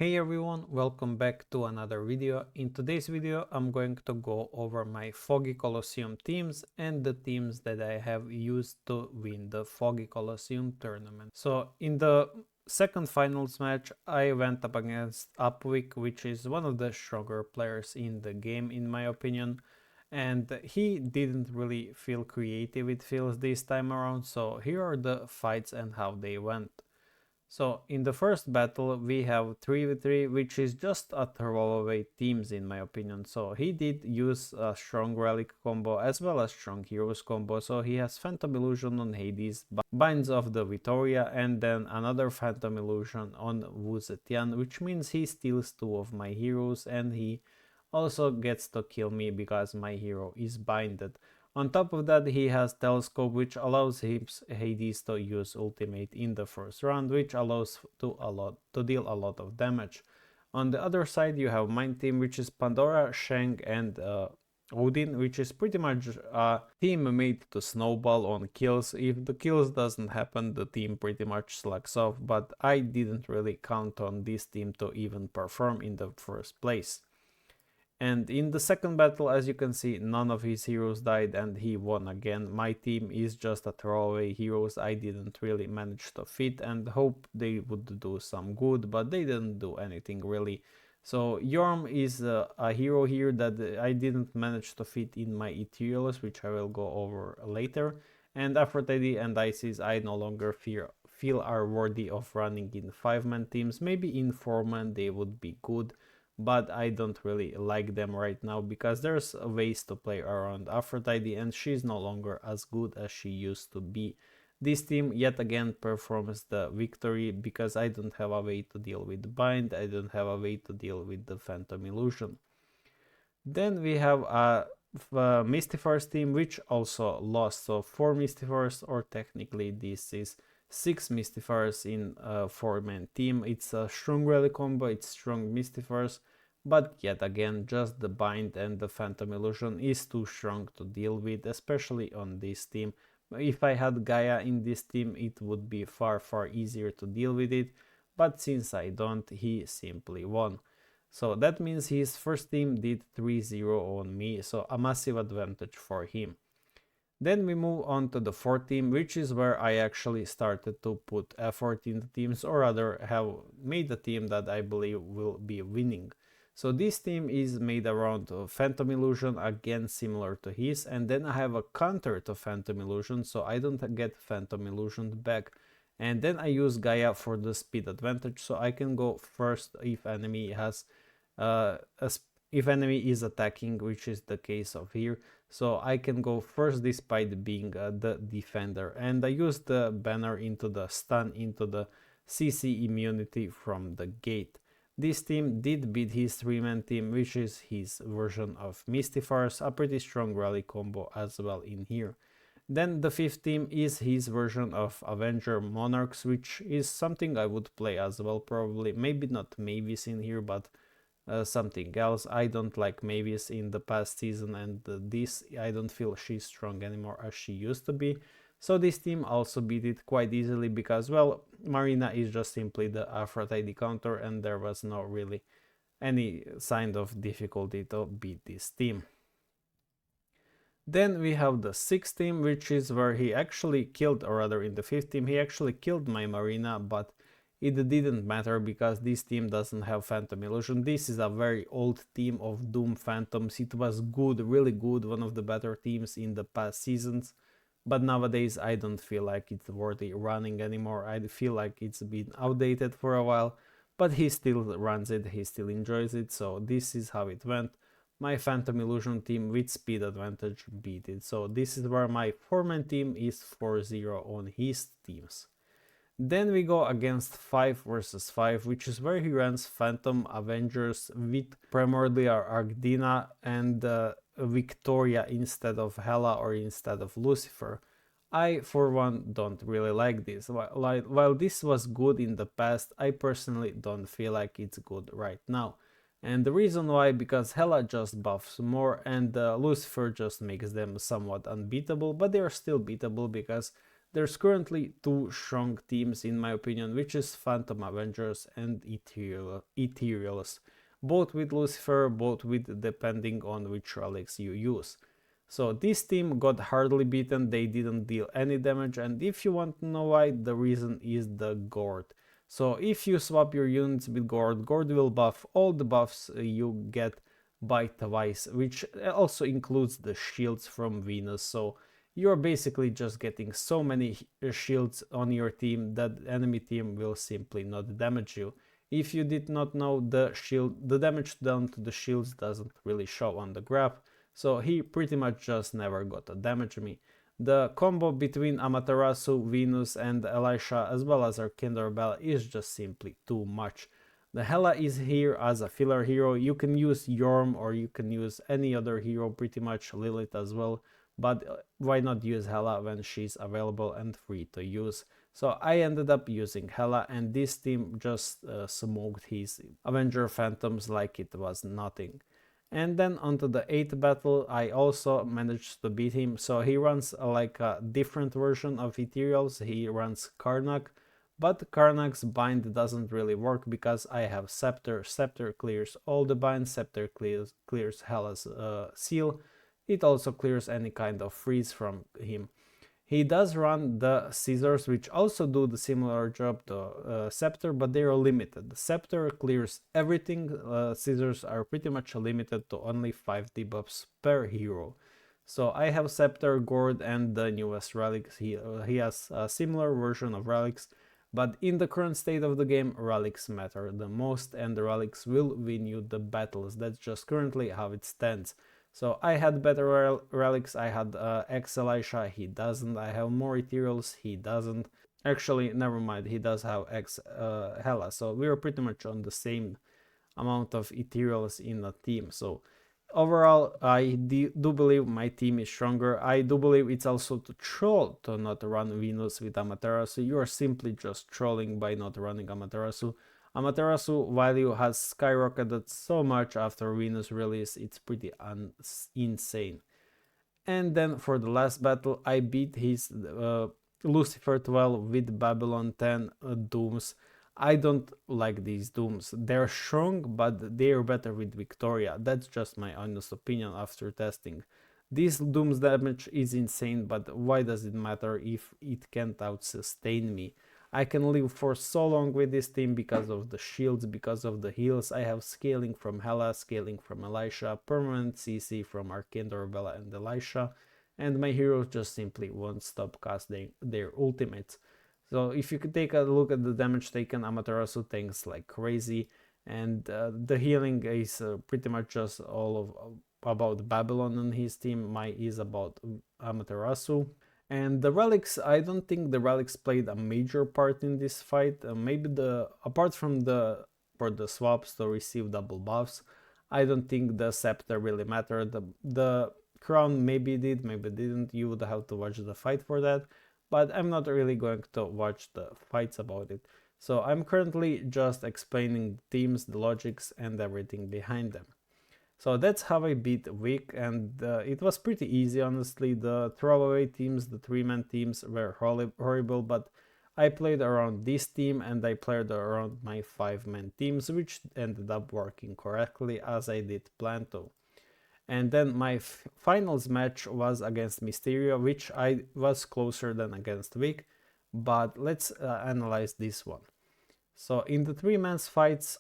Hey everyone, welcome back to another video. In today's video I'm going to go over my Foggy Colosseum teams and the teams that I have used to win the Foggy Colosseum tournament. So in the second finals match I went up against Upwick, which is one of the stronger players in the game in my opinion, and he didn't really feel creative, it feels, this time around. So here are the fights and how they went. So in the first battle we have 3v3, which is just a throwaway teams in my opinion. So he did use a strong relic combo as well as strong heroes combo. So he has Phantom Illusion on Hades, binds off the Vittoria, and then another Phantom Illusion on Wu Zetian, which means he steals two of my heroes and he also gets to kill me because my hero is binded. On top of that, he has Telescope, which allows Hades to use ultimate in the first round, which allows to deal a lot of damage. On the other side, you have my team, which is Pandora, Shang, and Odin, which is pretty much a team made to snowball on kills. If the kills doesn't happen, the team pretty much slacks off, but I didn't really count on this team to even perform in the first place. And in the second battle, as you can see, none of his heroes died and he won again. My team is just a throwaway heroes. I didn't really manage to fit and hope they would do some good, but they didn't do anything really. So Yorm is a hero here that I didn't manage to fit in my Ethereals, which I will go over later. And Aphrodite and Isis I no longer feel are worthy of running in 5-man teams. Maybe in 4-man they would be good, but I don't really like them right now because there's ways to play around Aphrodite and she's no longer as good as she used to be. This team yet again performs the victory because I don't have a way to deal with bind, I don't have a way to deal with the Phantom Illusion. Then we have a Mystifiers team which also lost, so 4 Mystifiers, or technically this is 6 Mystifiers in a 4-man team. It's a strong rally combo, it's strong Mystifiers, but yet again just the bind and the Phantom Illusion is too strong to deal with, especially on this team. If I had Gaia in this team it would be far easier to deal with it, but since I don't, he simply won. So that means his first team did 3-0 on me, so a massive advantage for him. Then we move on to the fourth team, which is where I actually started to put effort in the teams, or rather have made a team that I believe will be winning. So this team is made around Phantom Illusion, again similar to his, and then I have a counter to Phantom Illusion, so I don't get Phantom Illusion back. And then I use Gaia for the speed advantage, so I can go first if enemy has if enemy is attacking, which is the case of here. So I can go first despite being the defender, and I use the banner into the stun into the CC immunity from the gate. This team did beat his 3-man team, which is his version of Mystifiers, a pretty strong rally combo as well in here. Then the fifth team is his version of Avenger Monarchs, which is something I would play as well probably. Maybe not Mavis in here, but something else. I don't like Mavis in the past season, and this I don't feel she's strong anymore as she used to be. So this team also beat it quite easily because, well, Marina is just simply the Aphrodite counter and there was no really any sign of difficulty to beat this team. Then we have the sixth team, which is where he actually killed, or rather in the fifth team, he actually killed my Marina, but it didn't matter because this team doesn't have Phantom Illusion. This is a very old team of Doom Phantoms. It was good, really good, one of the better teams in the past seasons. But nowadays I don't feel like it's worthy running anymore. I feel like it's been outdated for a while. But he still runs it, he still enjoys it, so this is how it went. My Phantom Illusion team with speed advantage beat it. So this is where my 4-man team is 4-0 on his teams. Then we go against 5 versus 5, which is where he runs Phantom Avengers with Primordial Arcdina and Victoria instead of Hela or instead of Lucifer. I, for one, don't really like this. While this was good in the past, I personally don't feel like it's good right now. And the reason why, because Hela just buffs more and Lucifer just makes them somewhat unbeatable, but they are still beatable because There's currently two strong teams in my opinion, which is Phantom Avengers and Ethereals, both with Lucifer, both with depending on which relics you use. So this team got hardly beaten, they didn't deal any damage, and if you want to know why, the reason is the Gourd. So if you swap your units with Gourd, Gourd will buff all the buffs you get by twice, which also includes the shields from Venus. So you're basically just getting so many shields on your team that enemy team will simply not damage you. If you did not know, the damage done to the shields doesn't really show on the graph, so he pretty much just never got to damage me. The combo between Amaterasu, Venus and Elisha as well as Arcandor Bell is just simply too much. The Hela is here as a filler hero. You can use Yorm or you can use any other hero, pretty much Lilith as well, but why not use Hela when she's available and free to use? So I ended up using Hela, and this team just smoked his Avenger Phantoms like it was nothing. And then onto the 8th battle, I also managed to beat him. So he runs like a different version of Ethereals. He runs Karnak, but Karnak's bind doesn't really work because I have Scepter. Scepter clears all the binds, Scepter clears Hela's seal. It also clears any kind of freeze from him. He does run the scissors, which also do the similar job to Scepter, but they are limited. The Scepter clears everything, scissors are pretty much limited to only 5 debuffs per hero. So I have Scepter, Gourd and the newest relics. He has a similar version of relics, but in the current state of the game, relics matter the most and the relics will win you the battles. That's just currently how it stands. So I had better relics, I had X Elisha, he doesn't, I have more Ethereals, he doesn't. Actually, never mind, he does have X Hela, so we are pretty much on the same amount of Ethereals in the team. So overall, I do believe my team is stronger. I do believe it's also to troll to not run Venus with Amaterasu. You are simply just trolling by not running Amaterasu. Amaterasu value has skyrocketed so much after Venus release, it's pretty insane. And then for the last battle, I beat his Lucifer 12 with Babylon 10 Dooms. I don't like these Dooms. They're strong, but they're better with Victoria. That's just my honest opinion after testing. This Doom's damage is insane, but why does it matter if it can't out-sustain me? I can live for so long with this team because of the shields, because of the heals. I have scaling from Hela, scaling from Elisha, permanent CC from Arcandor, Bella and Elisha, and my heroes just simply won't stop casting their ultimates. So if you could take a look at the damage taken, Amaterasu tanks like crazy, and the healing is pretty much just all about Babylon and his team. My is about Amaterasu. And the relics, I don't think the relics played a major part in this fight. Maybe apart from for the swaps to receive double buffs, I don't think the scepter really mattered. The crown maybe did, maybe didn't. You would have to watch the fight for that. But I'm not really going to watch the fights about it. So I'm currently just explaining the themes, the logics, and everything behind them. So that's how I beat Wick, and it was pretty easy, honestly. The throwaway teams, the 3-man teams were horrible, but I played around this team and I played around my 5-man teams, which ended up working correctly as I did plan to. And then my finals match was against Mysterio, which I was closer than against Wick, but let's analyze this one. So in the 3-man fights,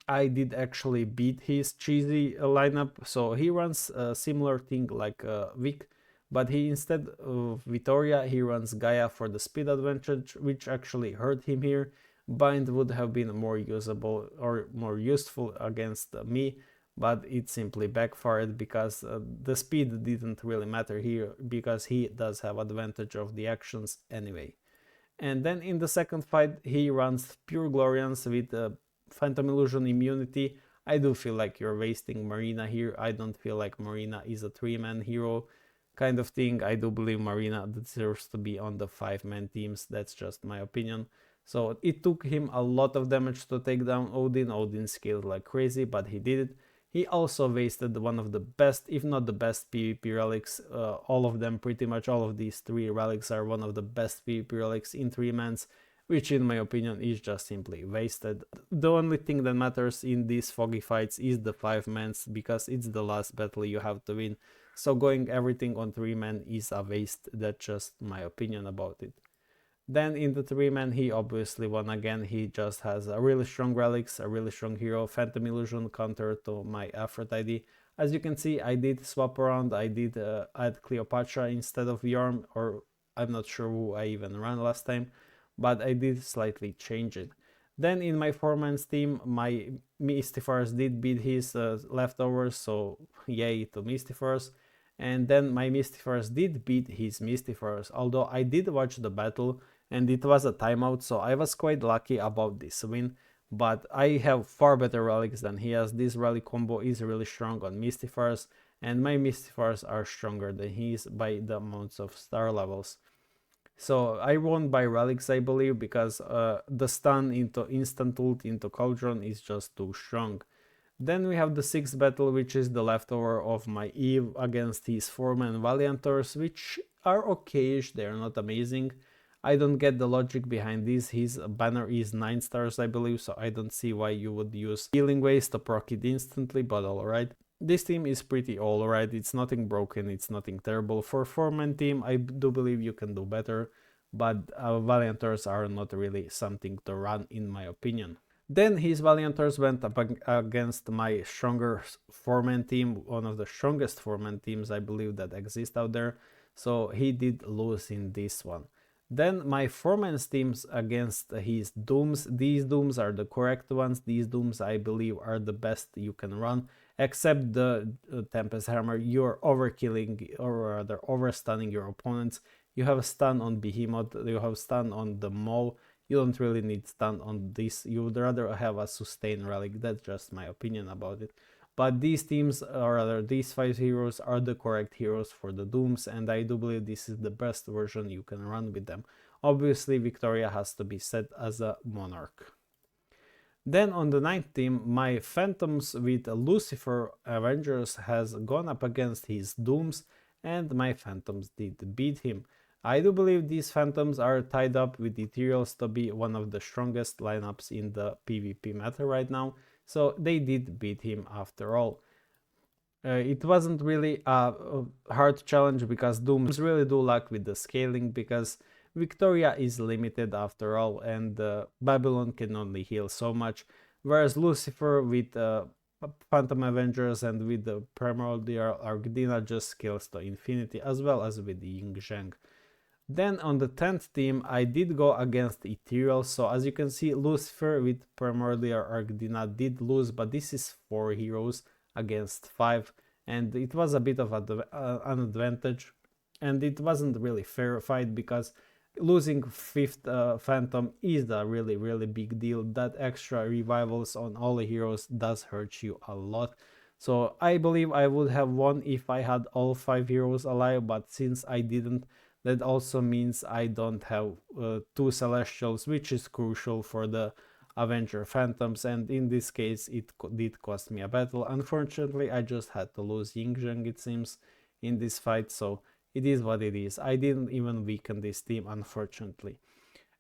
I did actually beat his cheesy lineup. So he runs a similar thing like Vic, but he instead of Vittoria, he runs Gaia for the speed advantage, which actually hurt him here. Bind would have been more usable or more useful against me, but it simply backfired because the speed didn't really matter here because he does have advantage of the actions anyway. And then in the second fight, he runs Pure Glorians with Phantom Illusion immunity. I do feel like you're wasting Marina here. I don't feel like Marina is a 3-man hero kind of thing. I do believe Marina deserves to be on the 5-man teams. That's just my opinion. So it took him a lot of damage to take down Odin. Odin scaled like crazy, but he did it. He also wasted one of the best, if not the best PvP relics. All of them, pretty much all of these 3 relics are one of the best PvP relics in 3-mans, which in my opinion is just simply wasted. The only thing that matters in these Foggy fights is the 5-mans, because it's the last battle you have to win. So going everything on 3-man is a waste. That's just my opinion about it. Then in the 3-man, he obviously won again. He just has a really strong relics, a really strong hero, Phantom Illusion counter to my Aphrodite. As you can see, I did swap around. I did add Cleopatra instead of Yorm, or I'm not sure who I even ran last time, but I did slightly change it. Then in my 4-man's team, my Mystifiers did beat his leftovers, so yay to Mystifiers. And then my Mystifiers did beat his Mystifiers, although I did watch the battle and it was a timeout, so I was quite lucky about this win. But I have far better relics than he has. This relic combo is really strong on Mystifiers, and my Mystifiers are stronger than his by the amounts of star levels. So I won by relics, I believe, because the stun into instant ult into Cauldron is just too strong. Then we have the 6th battle, which is the leftover of my Eve against his 4-man Valiantors, which are okayish, they're not amazing. I don't get the logic behind this. His banner is 9 stars, I believe, so I don't see why you would use healing waves to proc it instantly, but alright. This team is pretty alright, it's nothing broken, it's nothing terrible. For 4-man team, I do believe you can do better, but Valiantors are not really something to run in my opinion. Then his Valiantors went up against my stronger 4-man team, one of the strongest 4-man teams I believe that exist out there, so he did lose in this one. Then my 4-man's teams against his Dooms. These Dooms are the correct ones. These Dooms I believe are the best you can run, except the Tempest Hammer. You're overkilling, or rather overstunning your opponents. You have a stun on Behemoth, you have stun on the Maul. You don't really need stun on this. You would rather have a sustain relic. That's just my opinion about it. But these teams, or rather these 5 heroes, are the correct heroes for the Dooms, and I do believe this is the best version you can run with them. Obviously, Victoria has to be set as a Monarch. Then on the 9th team, my Phantoms with Lucifer Avengers has gone up against his Dooms, and my Phantoms did beat him. I do believe these Phantoms are tied up with Ethereals to be one of the strongest lineups in the PvP meta right now, so they did beat him after all. It wasn't really a hard challenge because Dooms really do lack with the scaling, because Victoria is limited after all, and Babylon can only heal so much, whereas Lucifer with Phantom Avengers and with the Primordial Argdina just scales to infinity, as well as with the Ying Zheng. Then on the 10th team, I did go against Ethereal, so as you can see, Lucifer with Primordial Argdina did lose, but this is 4 heroes against 5, and it was a bit of an advantage, and it wasn't really fair fight, because losing 5th Phantom is a really big deal. That extra revivals on all the heroes does hurt you a lot. So I believe I would have won if I had all 5 heroes alive, but since I didn't, that also means I don't have 2 Celestials, which is crucial for the Avenger Phantoms, and in this case it did cost me a battle. Unfortunately, I just had to lose Ying Zheng, it seems, in this fight, so it is what it is. I didn't even weaken this team, unfortunately.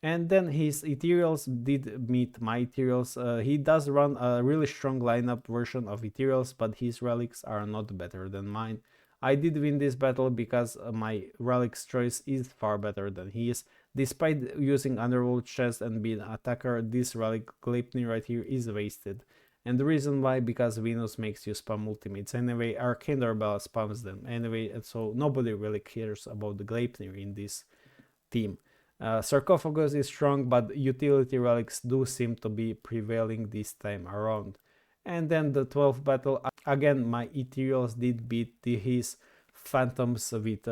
And then his Ethereals did meet my Ethereals. He does run a really strong lineup version of Ethereals, but his relics are not better than mine. I did win this battle because my relics choice is far better than his. Despite using Underworld Chest and being an attacker, this relic Gleipnir right here is wasted. And the reason why, because Venus makes you spam ultimates anyway, Arcane Doorbell spams them anyway, and so nobody really cares about the Gleipnir in this team. Sarcophagus is strong, but utility relics do seem to be prevailing this time around. And then the 12th battle, again my Ethereals did beat his Phantoms with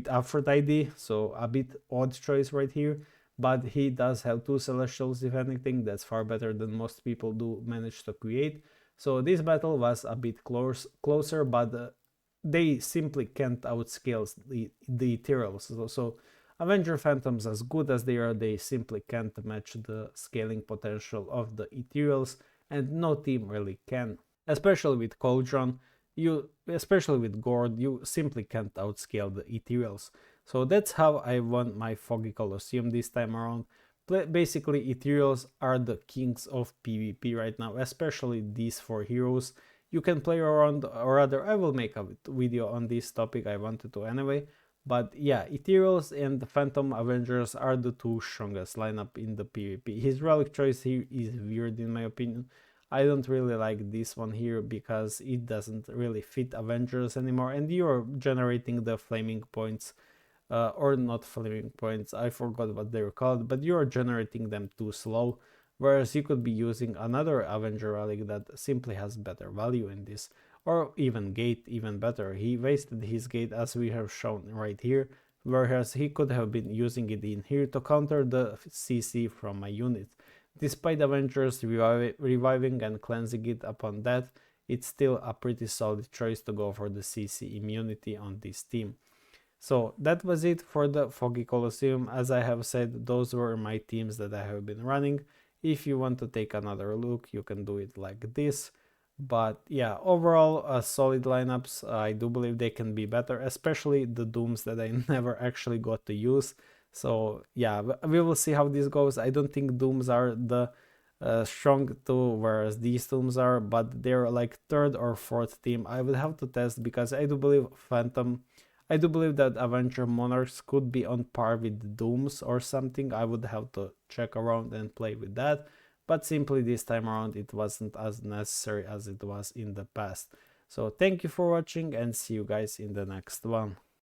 Aphrodite, so a bit odd choice right here, but he does have 2 Celestials if anything. That's far better than most people do manage to create. So this battle was a bit closer, but they simply can't outscale the Ethereals. So Avenger Phantoms, as good as they are, they simply can't match the scaling potential of the Ethereals, and no team really can. especially with Cauldron, especially with Gourd, you simply can't outscale the Ethereals. So that's how I won my Foggy Colosseum this time around. Basically, Ethereals are the kings of PvP right now, especially these 4 heroes. You can play around, or rather, I will make a video on this topic, I wanted to anyway. But yeah, Ethereals and the Phantom Avengers are the two strongest lineup in the PvP. His relic choice here is weird in my opinion. I don't really like this one here because it doesn't really fit Avengers anymore, and you're generating the flaming points, or not flaming points, I forgot what they're called, but you're generating them too slow, whereas you could be using another Avenger relic that simply has better value in this, or even Gate, even better. He wasted his Gate as we have shown right here, whereas he could have been using it in here to counter the CC from my unit. Despite Avengers reviving and cleansing it upon death, it's still a pretty solid choice to go for the CC immunity on this team. So that was it for the Foggy Colosseum. As I have said, those were my teams that I have been running. If you want to take another look, you can do it like this. But yeah, overall, solid lineups. I do believe they can be better, especially the Dooms that I never actually got to use. So yeah, we will see how this goes. I don't think Dooms are the strong too, whereas these Dooms are, but they're like third or fourth team. I would have to test because I do believe I do believe that Avenger Monarchs could be on par with Dooms or something. I would have to check around and play with that. But simply this time around it wasn't as necessary as it was in the past. So thank you for watching and see you guys in the next one.